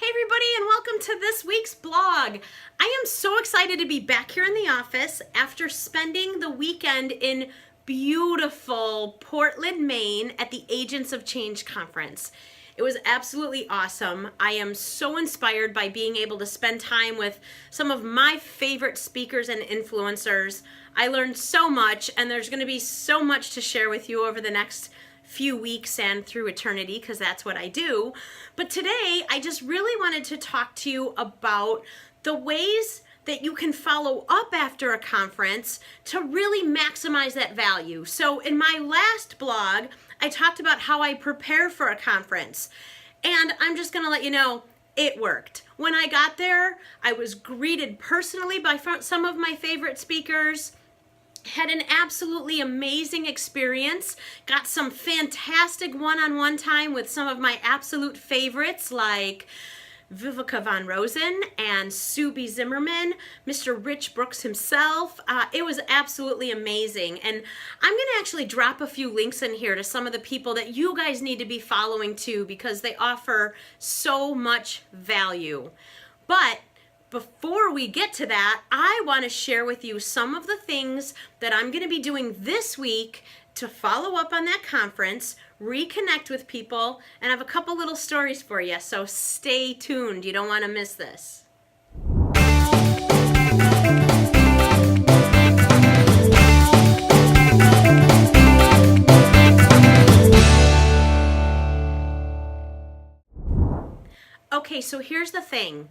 Hey everybody, and welcome to this week's blog. I am so excited to be back here in the office after spending the weekend in beautiful Portland, Maine at the Agents of Change conference. It was absolutely awesome. I am so inspired by being able to spend time with some of my favorite speakers and influencers. I learned so much, and there's going to be so much to share with you over the next few weeks and through eternity, because that's what I do. But today I just really wanted to talk to you about the ways that you can follow up after a conference to really maximize that value. So in my last blog, I talked about how I prepare for a conference, and I'm just gonna let you know it worked. When I got there, I was greeted personally by some of my favorite speakers. Had an absolutely amazing experience, got some fantastic one-on-one time with some of my absolute favorites like Vivica Von Rosen and Sue B. Zimmerman, Mr. Rich Brooks himself. It was absolutely amazing. And I'm going to actually drop a few links in here to some of the people that you guys need to be following too, because they offer so much value. But before we get to that, I want to share with you some of the things that I'm going to be doing this week to follow up on that conference, reconnect with people, and I have a couple little stories for you, so stay tuned. You don't want to miss this. Okay, so here's the thing.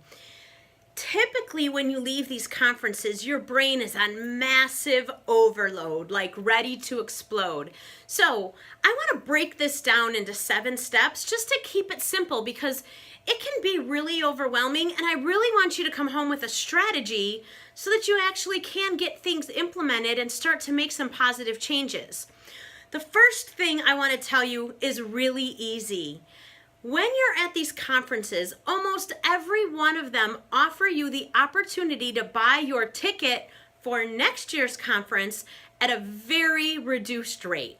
Typically, when you leave these conferences, your brain is on massive overload, like ready to explode. So I want to break this down into 7 steps just to keep it simple, because it can be really overwhelming, and I really want you to come home with a strategy so that you actually can get things implemented and start to make some positive changes. The first thing I want to tell you is really easy. When you're at these conferences, almost every one of them offer you the opportunity to buy your ticket for next year's conference at a very reduced rate.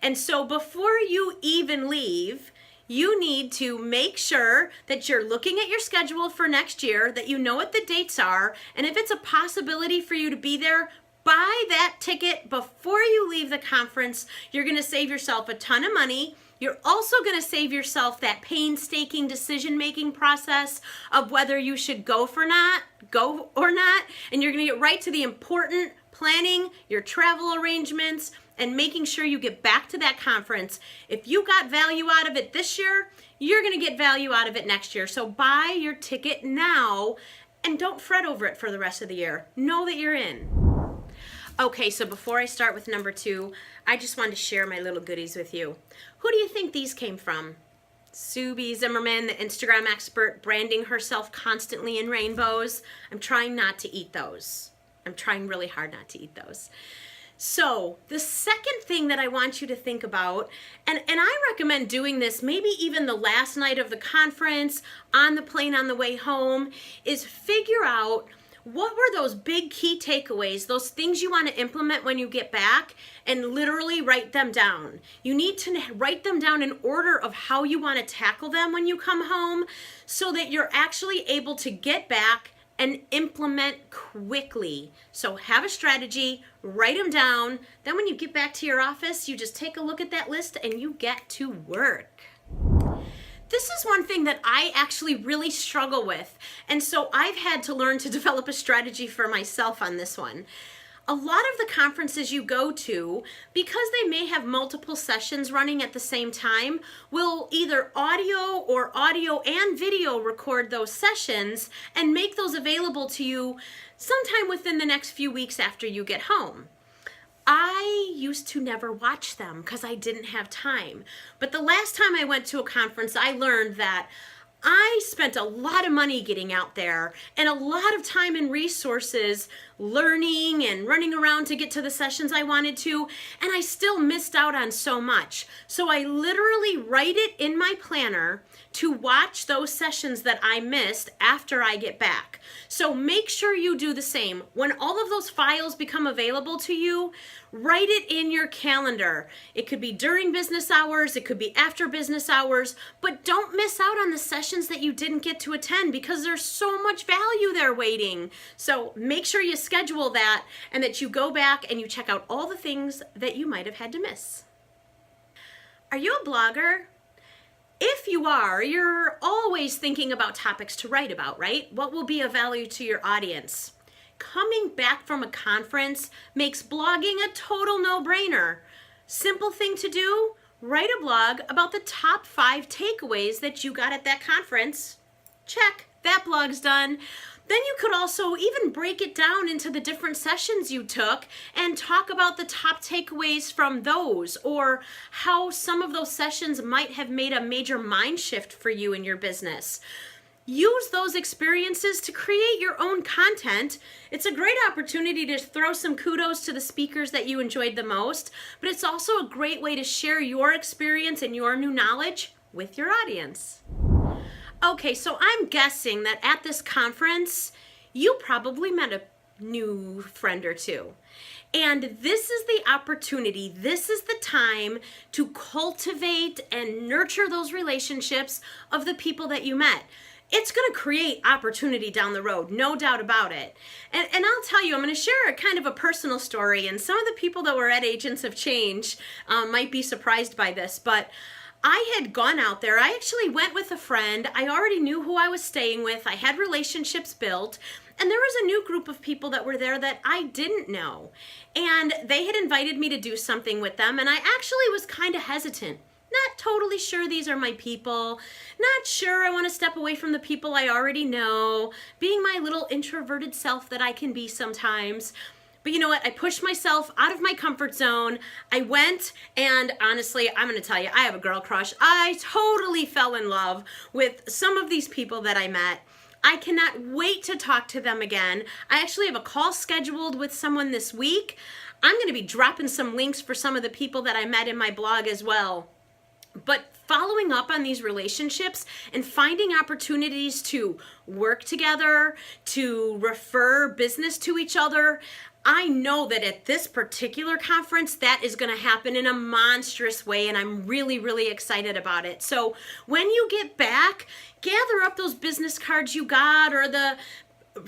And so before you even leave, you need to make sure that you're looking at your schedule for next year, that you know what the dates are, and if it's a possibility for you to be there, buy that ticket before you leave the conference. You're going to save yourself a ton of money. You're also going to save yourself that painstaking decision-making process of whether you should go or not, and you're going to get right to the important planning, your travel arrangements, and making sure you get back to that conference. If you got value out of it this year, you're going to get value out of it next year. So buy your ticket now and don't fret over it for the rest of the year. Know that you're in. Okay, so before I start with number 2, I just wanted to share my little goodies with you. Who do you think these came from? Sue B. Zimmerman, the Instagram expert, branding herself constantly in rainbows. I'm trying not to eat those. I'm trying really hard not to eat those. So the second thing that I want you to think about, and I recommend doing this maybe even the last night of the conference, on the plane on the way home, is figure out what were those big key takeaways, those things you want to implement when you get back, and literally write them down. You need to write them down in order of how you want to tackle them when you come home, so that you're actually able to get back and implement quickly. So have a strategy, write them down, then when you get back to your office, you just take a look at that list and you get to work. This is one thing that I actually really struggle with, and so I've had to learn to develop a strategy for myself on this one. A lot of the conferences you go to, because they may have multiple sessions running at the same time, will either audio or audio and video record those sessions and make those available to you sometime within the next few weeks after you get home. I used to never watch them because I didn't have time. But the last time I went to a conference, I learned that I spent a lot of money getting out there and a lot of time and resources learning and running around to get to the sessions I wanted to, and I still missed out on so much. So I literally write it in my planner to watch those sessions that I missed after I get back. So make sure you do the same. When all of those files become available to you, write it in your calendar. It could be during business hours, it could be after business hours, but don't miss out on the sessions that you didn't get to attend because there's so much value there waiting. So make sure you schedule that and that you go back and you check out all the things that you might have had to miss. Are you a blogger? If you are, you're always thinking about topics to write about, right? What will be of value to your audience? Coming back from a conference makes blogging a total no-brainer. Simple thing to do, write a blog about the top 5 takeaways that you got at that conference. Check, that blog's done. Then you could also even break it down into the different sessions you took and talk about the top takeaways from those, or how some of those sessions might have made a major mind shift for you in your business. Use those experiences to create your own content. It's a great opportunity to throw some kudos to the speakers that you enjoyed the most, but it's also a great way to share your experience and your new knowledge with your audience. Okay, so I'm guessing that at this conference, you probably met a new friend or two. And this is the opportunity, this is the time to cultivate and nurture those relationships of the people that you met. It's going to create opportunity down the road, no doubt about it. And I'll tell you, I'm going to share a kind of a personal story, and some of the people that were at Agents of Change might be surprised by this, but I had gone out there. I actually went with a friend. I already knew who I was staying with. I had relationships built. And there was a new group of people that were there that I didn't know. And they had invited me to do something with them. And I actually was kind of hesitant. Not totally sure these are my people. Not sure I want to step away from the people I already know. Being my little introverted self that I can be sometimes. But you know what? I pushed myself out of my comfort zone. I went, and honestly, I'm going to tell you, I have a girl crush. I totally fell in love with some of these people that I met. I cannot wait to talk to them again. I actually have a call scheduled with someone this week. I'm going to be dropping some links for some of the people that I met in my blog as well. But following up on these relationships and finding opportunities to work together, to refer business to each other, I know that at this particular conference, that is going to happen in a monstrous way, and I'm really, really excited about it. So when you get back, gather up those business cards you got or the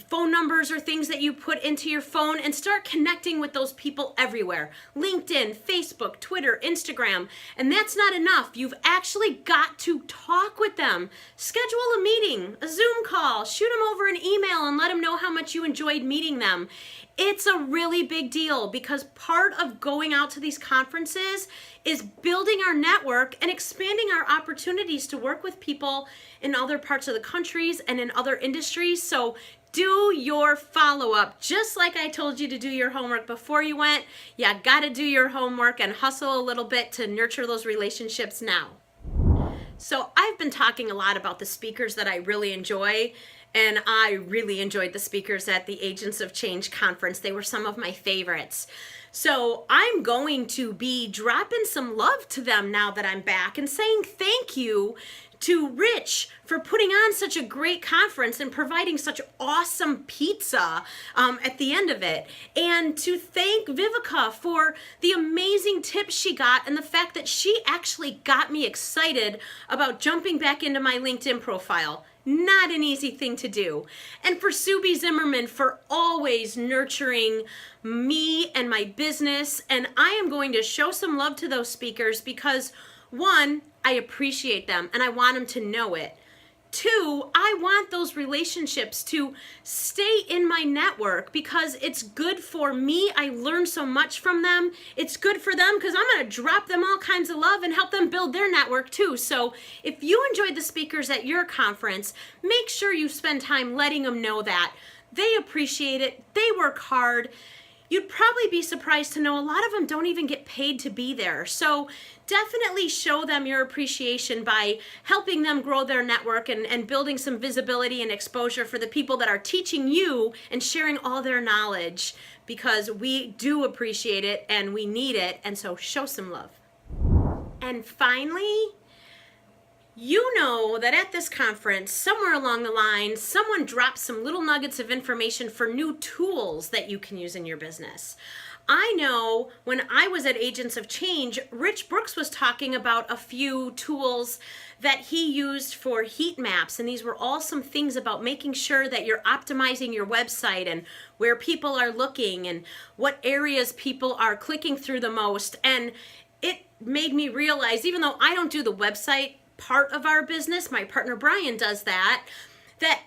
phone numbers or things that you put into your phone and start connecting with those people everywhere. LinkedIn, Facebook, Twitter, Instagram. And that's not enough. You've actually got to talk with them. Schedule a meeting, a Zoom call, shoot them over an email and let them know how much you enjoyed meeting them. It's a really big deal because part of going out to these conferences is building our network and expanding our opportunities to work with people in other parts of the countries and in other industries. So do your follow-up. Just like I told you to do your homework before you went, you got to do your homework and hustle a little bit to nurture those relationships now. So I've been talking a lot about the speakers that I really enjoy, and I really enjoyed the speakers at the Agents of Change conference. They were some of my favorites. So I'm going to be dropping some love to them now that I'm back and saying thank you to Rich for putting on such a great conference and providing such awesome pizza at the end of it. And to thank Vivica for the amazing tips she got and the fact that she actually got me excited about jumping back into my LinkedIn profile. Not an easy thing to do. And for Subi Zimmerman for always nurturing me and my business. And I am going to show some love to those speakers because, one, I appreciate them and I want them to know it. Two, I want those relationships to stay in my network because it's good for me. I learn so much from them. It's good for them because I'm going to drop them all kinds of love and help them build their network too. So if you enjoyed the speakers at your conference, make sure you spend time letting them know that. They appreciate it. They work hard. you'd probably be surprised to know a lot of them don't even get paid to be there. So definitely show them your appreciation by helping them grow their network and building some visibility and exposure for the people that are teaching you and sharing all their knowledge, because we do appreciate it and we need it. And so show some love. And finally, you know that at this conference, somewhere along the line, someone dropped some little nuggets of information for new tools that you can use in your business. I know when I was at Agents of Change, Rich Brooks was talking about a few tools that he used for heat maps, and these were all some things about making sure that you're optimizing your website and where people are looking and what areas people are clicking through the most. And it made me realize, even though I don't do the website part of our business, my partner Brian does that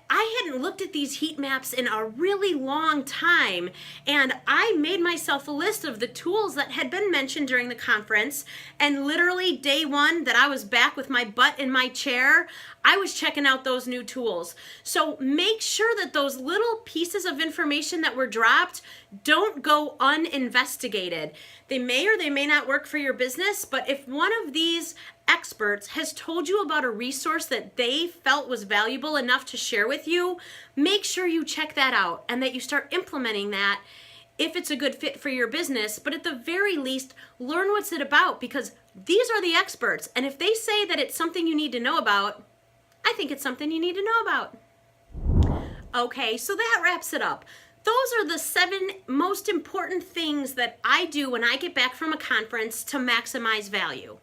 I hadn't looked at these heat maps in a really long time. And I made myself a list of the tools that had been mentioned during the conference. And literally day one that I was back with my butt in my chair, I was checking out those new tools. So make sure that those little pieces of information that were dropped don't go uninvestigated. They may or they may not work for your business, but if one of these experts has told you about a resource that they felt was valuable enough to share with you, make sure you check that out and that you start implementing that if it's a good fit for your business. But at the very least, learn what's it about, because these are the experts. And if they say that it's something you need to know about, I think it's something you need to know about. Okay, so that wraps it up. Those are the 7 most important things that I do when I get back from a conference to maximize value.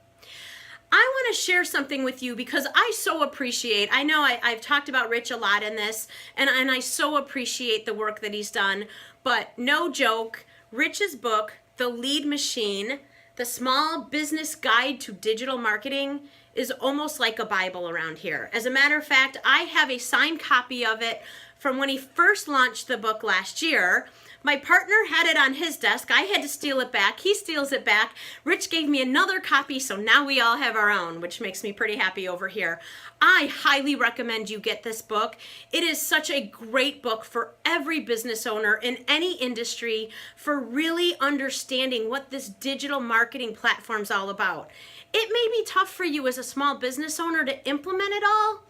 I want to share something with you because I so appreciate, I know I've talked about Rich a lot in this, and I so appreciate the work that he's done, but no joke, Rich's book, The Lead Machine, The Small Business Guide to Digital Marketing, is almost like a Bible around here. As a matter of fact, I have a signed copy of it from when he first launched the book last year. My partner had it on his desk. I had to steal it back. He steals it back. Rich gave me another copy, so now we all have our own, which makes me pretty happy over here. I highly recommend you get this book. It is such a great book for every business owner in any industry for really understanding what this digital marketing platform is all about. It may be tough for you as a small business owner to implement it all,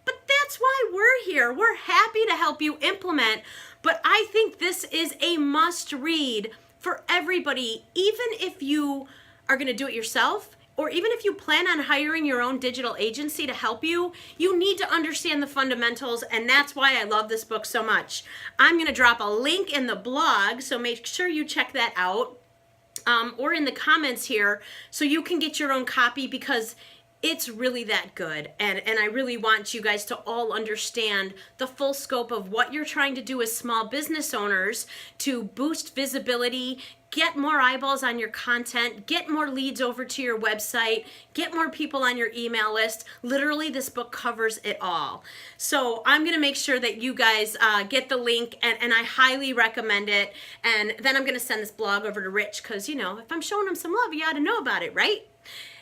but that's why we're here. We're happy to help you implement. But I think this is a must read for everybody, even if you are going to do it yourself, or even if you plan on hiring your own digital agency to help you, you need to understand the fundamentals, and that's why I love this book so much. I'm going to drop a link in the blog, so make sure you check that out, or in the comments here, so you can get your own copy, because it's really that good, and I really want you guys to all understand the full scope of what you're trying to do as small business owners to boost visibility, get more eyeballs on your content, get more leads over to your website, get more people on your email list. Literally, this book covers it all. So I'm going to make sure that you guys get the link, and I highly recommend it. And then I'm going to send this blog over to Rich, because, you know, if I'm showing him some love, you ought to know about it, right?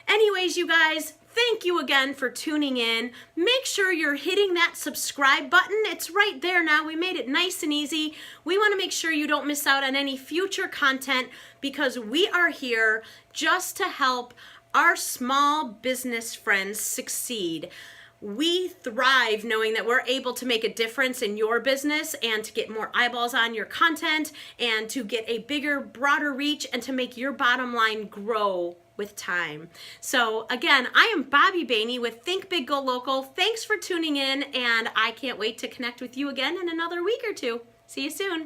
Anyways, you guys, thank you again for tuning in. Make sure you're hitting that subscribe button. It's right there now. We made it nice and easy. We want to make sure you don't miss out on any future content, because we are here just to help our small business friends succeed. We thrive knowing that we're able to make a difference in your business and to get more eyeballs on your content and to get a bigger, broader reach and to make your bottom line grow with time. So again, I am Bobby Bainey with Think Big Go Local. Thanks for tuning in, and I can't wait to connect with you again in another week or two. See you soon.